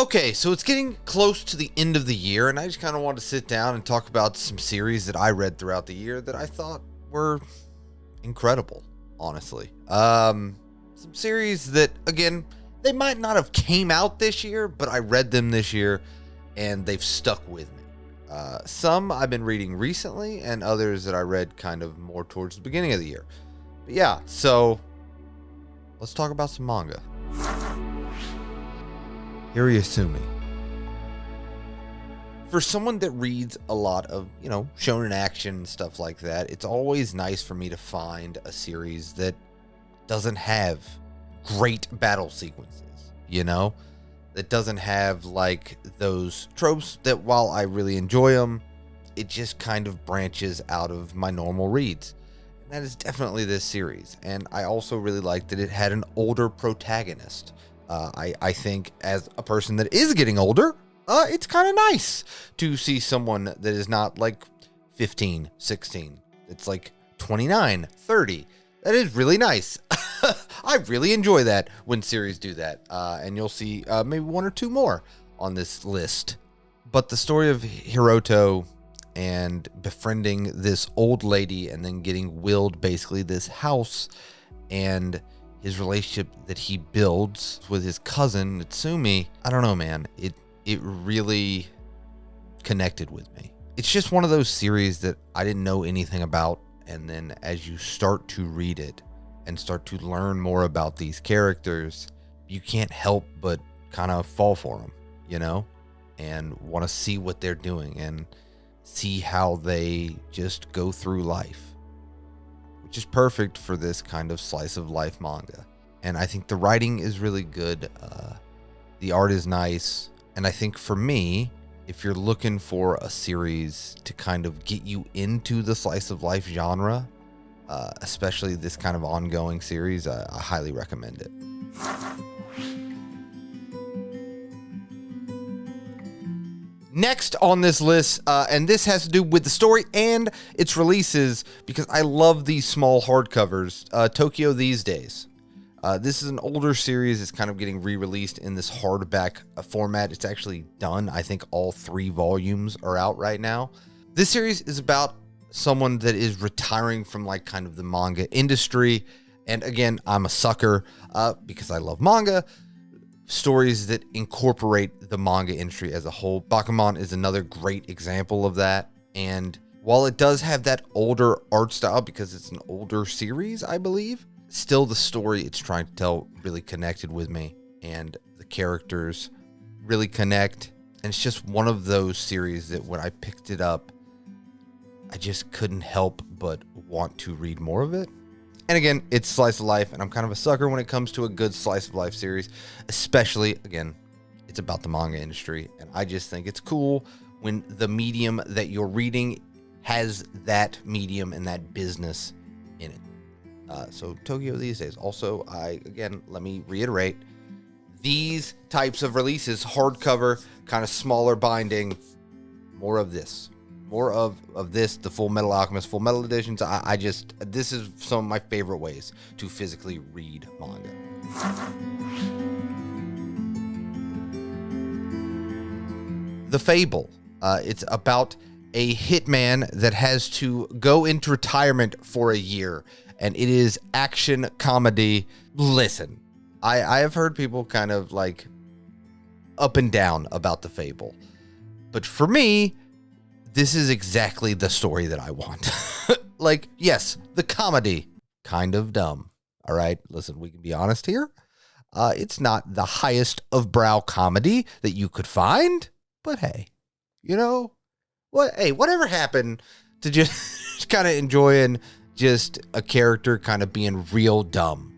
Okay, so it's getting close to the end of the year, and I just kind of wanted to sit down and talk about some series that I read throughout the year that I thought were incredible, honestly. Some series that, again, they might not have came out this year, but I read them this year, and they've stuck with me. Some I've been reading recently, and others that I read kind of more towards the beginning of the year. But yeah, so let's talk about some manga. Hirayasumi. For someone that reads a lot of, shonen action and stuff like that, it's always nice for me to find a series that doesn't have great battle sequences, that doesn't have like those tropes that while I really enjoy them, it just kind of branches out of my normal reads. And that is definitely this series. And I also really liked that it had an older protagonist. I think as a person that is getting older, it's kind of nice to see someone that is not like 15, 16. It's like 29, 30. That is really nice. I really enjoy that when series do that. And you'll see maybe one or two more on this list. But the story of Hiroto and befriending this old lady and then getting willed basically this house, and his relationship that he builds with his cousin, Natsumi, I don't know, man. It really connected with me. It's just one of those series that I didn't know anything about, and then as you start to read it and start to learn more about these characters, you can't help but kind of fall for them, and want to see what they're doing and see how they just go through life. Which is perfect for this kind of slice of life manga. And I think the writing is really good. The art is nice. And I think for me, if you're looking for a series to kind of get you into the slice of life genre, especially this kind of ongoing series, I highly recommend it. Next on this list, and this has to do with the story and its releases, because I love these small hardcovers, Tokyo These Days. This is an older series. It's kind of getting re-released in this hardback format. It's actually done. I think all 3 volumes are out right now. This series is about someone that is retiring from like kind of the manga industry. And again, I'm a sucker because I love manga. Stories that incorporate the manga industry as a whole. Bakuman is another great example of that. And while it does have that older art style because it's an older series, I believe, still the story it's trying to tell really connected with me, and the characters really connect. And it's just one of those series that when I picked it up, I just couldn't help but want to read more of it. And again, it's slice of life, and I'm kind of a sucker when it comes to a good slice of life series, especially, again, it's about the manga industry. And I just think it's cool when the medium that you're reading has that medium and that business in it. So Tokyo These Days. Also, let me reiterate, these types of releases, hardcover, kind of smaller binding, more of this. More of this, the Full Metal Alchemist Full Metal editions. This is some of my favorite ways to physically read manga. The Fable. It's about a hitman that has to go into retirement for a year, and it is action comedy. Listen, I have heard people kind of like up and down about The Fable, but for me, this is exactly the story that I want. Like, yes, the comedy, kind of dumb. All right, listen, we can be honest here. It's not the highest of brow comedy that you could find, but hey, whatever happened to just kind of enjoying just a character kind of being real dumb,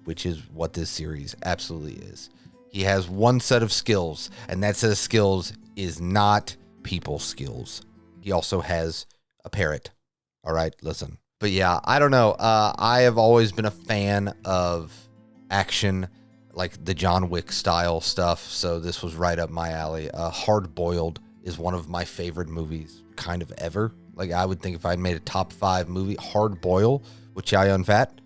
which is what this series absolutely is. He has one set of skills, and that set of skills is not people skills. He also has a parrot. All right, listen. But yeah, I don't know. I have always been a fan of action, like the John Wick style stuff. So this was right up my alley. Hard Boiled is one of my favorite movies kind of ever. Like, I would think if I made a top 5 movie, Hard Boil with Chow Yun-fat.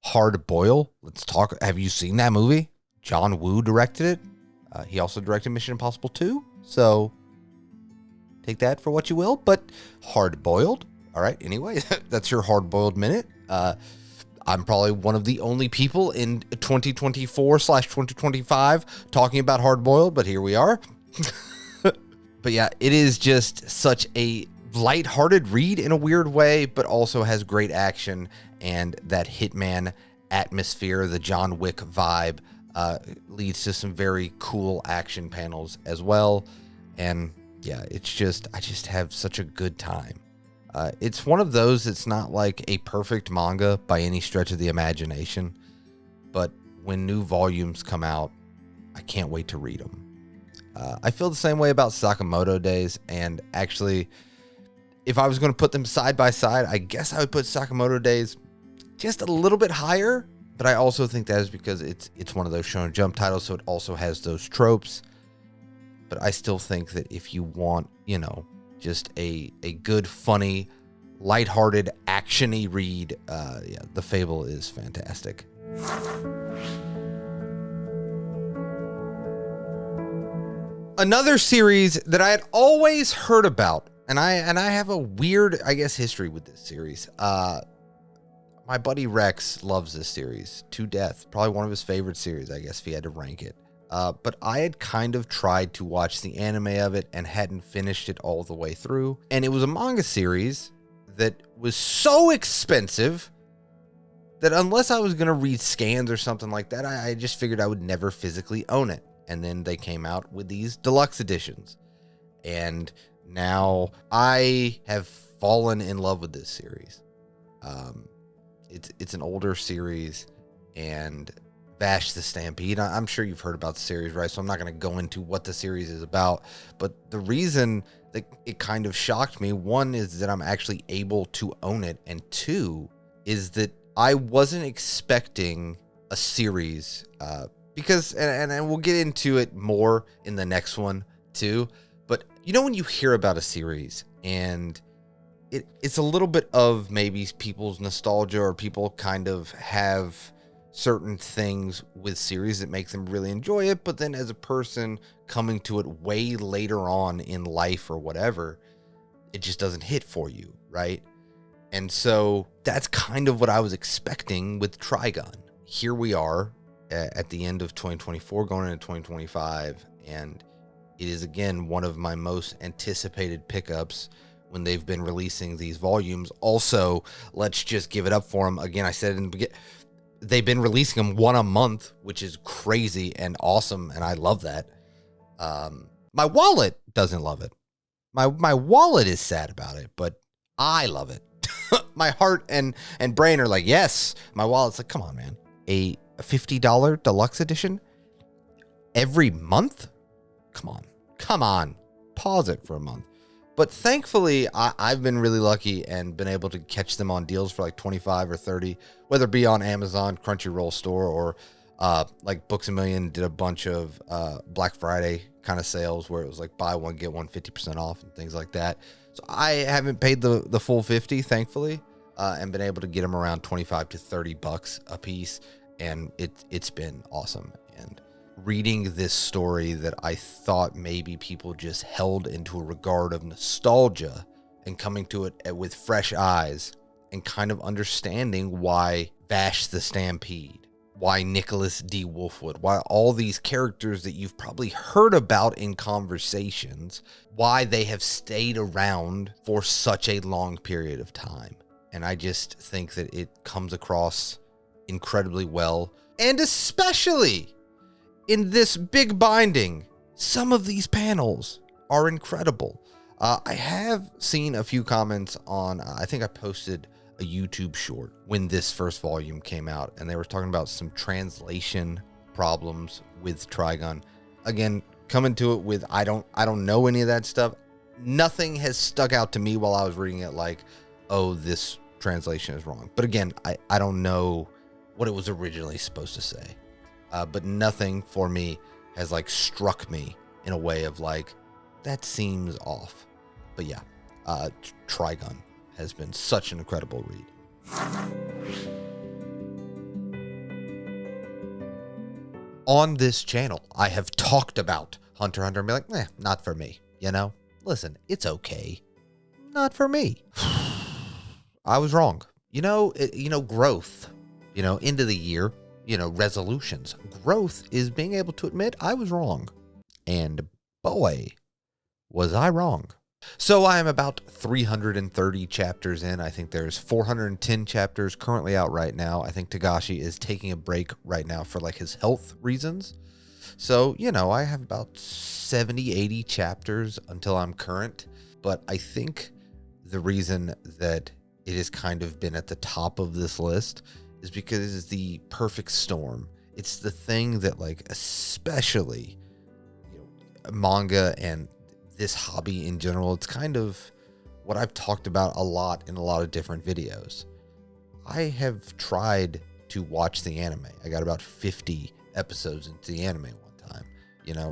Hard Boil. Let's talk. Have you seen that movie? John Woo directed it. He also directed Mission Impossible 2, so take that for what you will, but hard-boiled. All right, anyway, that's your hard-boiled minute. I'm probably one of the only people in 2024/2025 talking about hard-boiled, but here we are. But yeah, it is just such a lighthearted read in a weird way, but also has great action and that Hitman atmosphere, the John Wick vibe, leads to some very cool action panels as well. And yeah, it's just, I just have such a good time. It's one of those that's not like a perfect manga by any stretch of the imagination, but when new volumes come out, I can't wait to read them. I feel the same way about Sakamoto Days, and actually, if I was going to put them side by side, I guess I would put Sakamoto Days just a little bit higher, but I also think that is because it's one of those Shonen Jump titles, so it also has those tropes. But I still think that if you want, you know, just a good, funny, lighthearted, action-y read, yeah, the Fable is fantastic. Another series that I had always heard about, and I have a weird, I guess, history with this series. My buddy Rex loves this series to death. Probably one of his favorite series, I guess, if he had to rank it. But I had kind of tried to watch the anime of it and hadn't finished it all the way through. And it was a manga series that was so expensive that unless I was going to read scans or something like that, I just figured I would never physically own it. And then they came out with these deluxe editions. And now I have fallen in love with this series. It's an older series, and Vash the Stampede, I'm sure you've heard about the series, right? So I'm not going to go into what the series is about. But the reason that it kind of shocked me, one, is that I'm actually able to own it. And two, is that I wasn't expecting a series, because, and we'll get into it more in the next one too, but you know when you hear about a series and it's a little bit of maybe people's nostalgia, or people kind of have certain things with series that make them really enjoy it, but then as a person coming to it way later on in life or whatever, it just doesn't hit for you, right? And so that's kind of what I was expecting with Trigun. Here we are at the end of 2024, going into 2025, and it is again one of my most anticipated pickups when they've been releasing these volumes. Also, let's just give it up for them. Again, I said in the beginning, they've been releasing them one a month, which is crazy and awesome, and I love that. My wallet doesn't love it. My wallet is sad about it, but I love it. My heart and brain are like, yes. My wallet's like, come on, man. A $50 deluxe edition every month? Come on. Pause it for a month. But thankfully, I've been really lucky and been able to catch them on deals for like 25 or 30, whether it be on Amazon, Crunchyroll store, or like Books A Million did a bunch of Black Friday kind of sales where it was like buy one, get one 50% off and things like that. So I haven't paid the full 50, thankfully, and been able to get them around 25 to 30 bucks a piece. And it's been awesome. And reading this story that I thought maybe people just held into a regard of nostalgia, and coming to it with fresh eyes and kind of understanding why Vash the Stampede, why Nicholas D. Wolfwood, why all these characters that you've probably heard about in conversations, why they have stayed around for such a long period of time. And I just think that it comes across incredibly well, and especially in this big binding, some of these panels are incredible. I have seen a few comments on, I think I posted a YouTube short when this first volume came out, and they were talking about some translation problems with Trigun. Again, coming to it with, I don't know any of that stuff. Nothing has stuck out to me while I was reading it like, oh, this translation is wrong. But again, I don't know what it was originally supposed to say. But nothing for me has like struck me in a way of like, that seems off. But yeah, Trigun has been such an incredible read. on this channel, I have talked about Hunter x Hunter and be like, not for me, you know? Listen, it's okay. Not for me. I was wrong. Growth, end of the year, resolutions. Growth is being able to admit I was wrong. And boy, was I wrong. So I am about 330 chapters in. I think there's 410 chapters currently out right now. I think Togashi is taking a break right now for like his health reasons. So, I have about 70, 80 chapters until I'm current. But I think the reason that it has kind of been at the top of this list is because it's the perfect storm. It's the thing that, like, especially, manga and this hobby in general, it's kind of what I've talked about a lot in a lot of different videos. I have tried to watch the anime. I got about 50 episodes into the anime one time,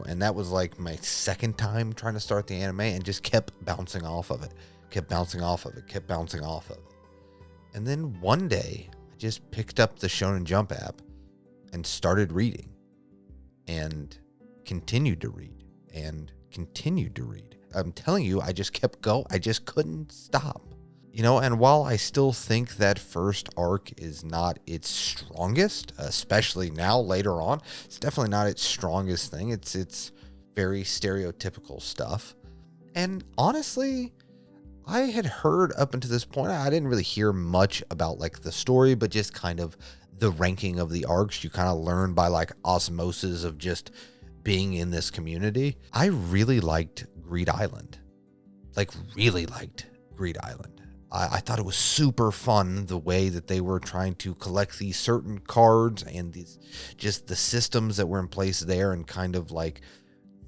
and that was like my second time trying to start the anime and just kept bouncing off of it, kept bouncing off of it. And then one day I just picked up the Shonen Jump app and started reading and continued to read. I'm telling you, I just kept going. I just couldn't stop. And while I still think that first arc is not its strongest, especially now later on, it's definitely not its strongest thing. It's very stereotypical stuff. And honestly, I had heard up until this point, I didn't really hear much about like the story, but just kind of the ranking of the arcs. You kind of learn by like osmosis of just being in this community. I really liked Greed Island. I thought it was super fun the way that they were trying to collect these certain cards and just the systems that were in place there, and kind of like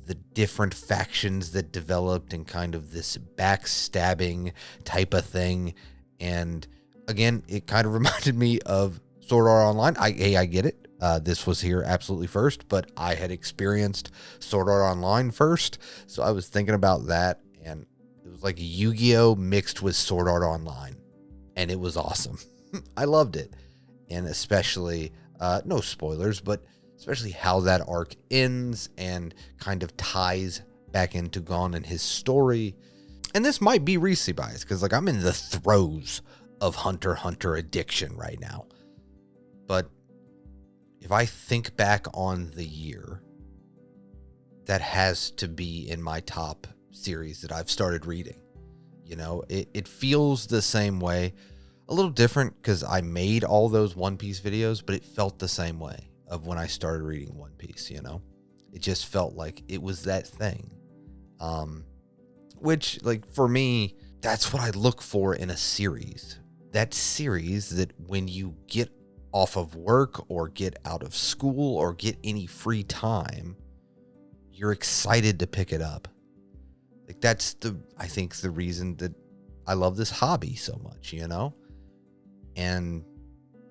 the different factions that developed and kind of this backstabbing type of thing. And again, it kind of reminded me of Sword Art Online. I get it. This was here absolutely first, but I had experienced Sword Art Online first. So I was thinking about that, and it was like Yu-Gi-Oh mixed with Sword Art Online, and it was awesome. I loved it. And especially, no spoilers, but especially how that arc ends and kind of ties back into Gon and his story. And this might be recency bias, because like I'm in the throes of Hunter x Hunter addiction right now. But if I think back on the year, that has to be in my top series that I've started reading. It feels the same way, a little different because I made all those One Piece videos, but it felt the same way of when I started reading One Piece. It just felt like it was that thing. Which, like, for me, that's what I look for in a series. That series that when you get off of work or get out of school or get any free time, you're excited to pick it up. Like, that's I think the reason that I love this hobby so much, and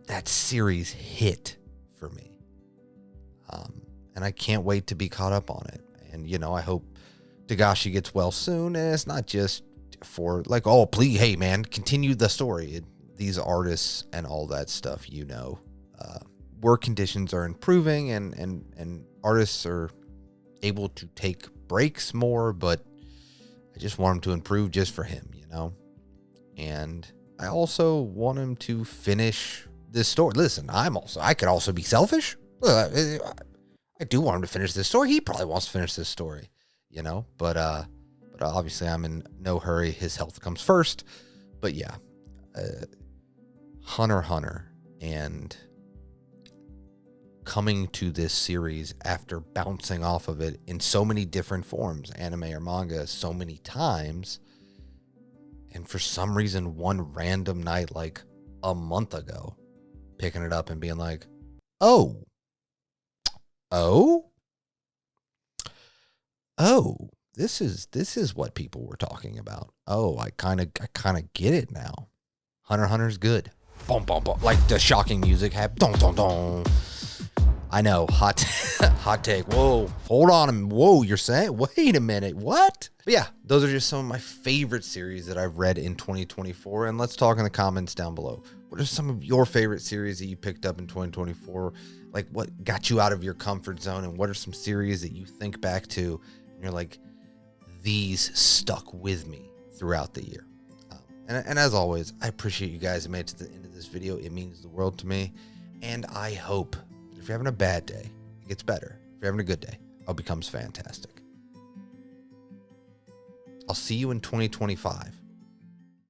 that series hit for me. And I can't wait to be caught up on it. And, I hope Togashi gets well soon. And it's not just for like, oh, please, hey man, continue the story. These artists and all that stuff, work conditions are improving, and artists are able to take breaks more, but I just want him to improve just for him, and I also want him to finish this story. Listen, I could also be selfish. I do want him to finish this story. He probably wants to finish this story, but obviously I'm in no hurry. His health comes first. But yeah, Hunter x Hunter, and coming to this series after bouncing off of it in so many different forms, anime or manga, so many times, and for some reason one random night like a month ago, picking it up and being like, oh, this is what people were talking about. Oh, I kind of get it now. Hunter x Hunter's good. Boom, boom, boom. Like the shocking music had. Dun, dun, dun. I know, hot take. Whoa, hold on. Whoa, you're saying? Wait a minute. What? But yeah, those are just some of my favorite series that I've read in 2024. And let's talk in the comments down below. What What are some of your favorite series that you picked up in 2024? Like, what got you out of your comfort zone, and what are some series that you think back to and you're like, these stuck with me throughout the year? And as always, I appreciate you guys that made it to the end of this video. It means the world to me. And I hope that if you're having a bad day, it gets better. If you're having a good day, it becomes fantastic. I'll see you in 2025.